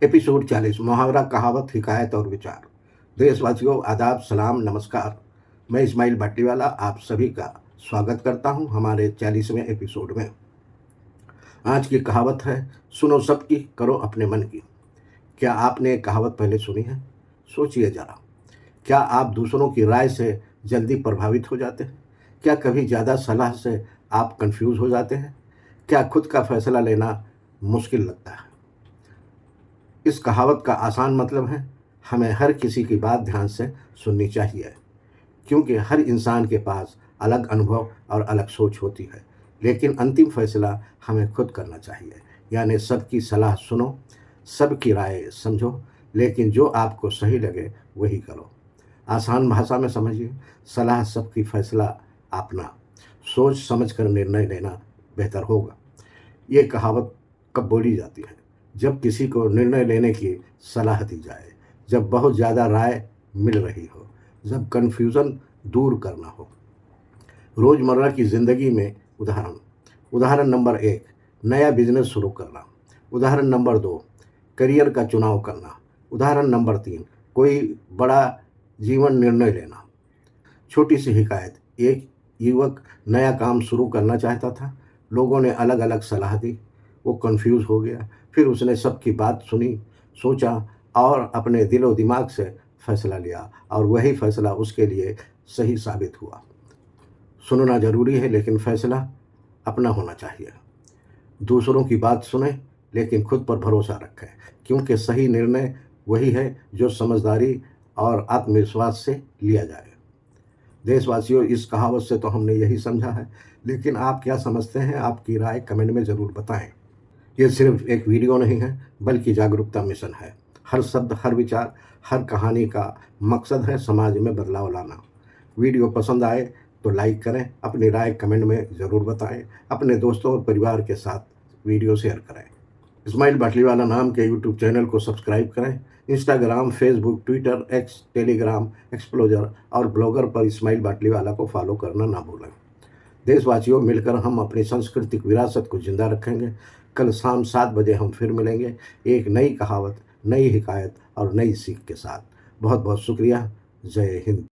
Episode 40 मुहावरा कहावत हिकायत और विचार। देशवासियों आदाब सलाम नमस्कार। मैं इस्माइल भाटीवाला आप सभी का स्वागत करता हूं हमारे 40वें एपिसोड में। आज की कहावत है, सुनो सबकी करो अपने मन की। क्या आपने ये कहावत पहले सुनी है? सोचिए जरा। क्या आप दूसरों की राय से जल्दी प्रभावित हो जाते हैं? क्या कभी ज़्यादा सलाह से आप कंफ्यूज हो जाते हैं? क्या खुद का फैसला लेना मुश्किल लगता है? इस कहावत का आसान मतलब है, हमें हर किसी की बात ध्यान से सुननी चाहिए, क्योंकि हर इंसान के पास अलग अनुभव और अलग सोच होती है, लेकिन अंतिम फैसला हमें खुद करना चाहिए। यानी सबकी सलाह सुनो, सबकी राय समझो, लेकिन जो आपको सही लगे वही करो। आसान भाषा में समझिए, सलाह सबकी, फैसला अपना। सोच समझ कर निर्णय लेना बेहतर होगा। ये कहावत कब बोली जाती है? जब किसी को निर्णय लेने की सलाह दी जाए, जब बहुत ज़्यादा राय मिल रही हो, जब कन्फ्यूज़न दूर करना हो। रोज़मर्रा की ज़िंदगी में उदाहरण नंबर 1, नया बिजनेस शुरू करना। उदाहरण नंबर 2, करियर का चुनाव करना। उदाहरण नंबर 3, कोई बड़ा जीवन निर्णय लेना। छोटी सी हिकायत, एक युवक नया काम शुरू करना चाहता था। लोगों ने अलग अलग सलाह दी, वो कंफ्यूज हो गया। फिर उसने सबकी बात सुनी, सोचा और अपने दिलो दिमाग से फैसला लिया, और वही फैसला उसके लिए सही साबित हुआ। सुनना ज़रूरी है, लेकिन फैसला अपना होना चाहिए। दूसरों की बात सुने, लेकिन खुद पर भरोसा रखें, क्योंकि सही निर्णय वही है जो समझदारी और आत्मविश्वास से लिया जाए। देशवासियों, इस कहावत से तो हमने यही समझा है, लेकिन आप क्या समझते हैं? आपकी राय कमेंट में ज़रूर बताएं। ये सिर्फ एक वीडियो नहीं है, बल्कि जागरूकता मिशन है। हर शब्द, हर विचार, हर कहानी का मकसद है समाज में बदलाव लाना। वीडियो पसंद आए तो लाइक करें, अपनी राय कमेंट में ज़रूर बताएं, अपने दोस्तों और परिवार के साथ वीडियो शेयर करें। इस्माइल भाटीवाला नाम के यूट्यूब चैनल को सब्सक्राइब करें। Instagram, Facebook, Twitter, x, Telegram, एक्सप्लोजर और ब्लॉगर पर इस्माइल भाटीवाला को फॉलो करना ना भूलें। देशवासियों, मिलकर हम अपनी सांस्कृतिक विरासत को जिंदा रखेंगे। कल शाम 7 बजे हम फिर मिलेंगे, एक नई कहावत, नई हिकायत और नई सीख के साथ। बहुत बहुत शुक्रिया। जय हिंद।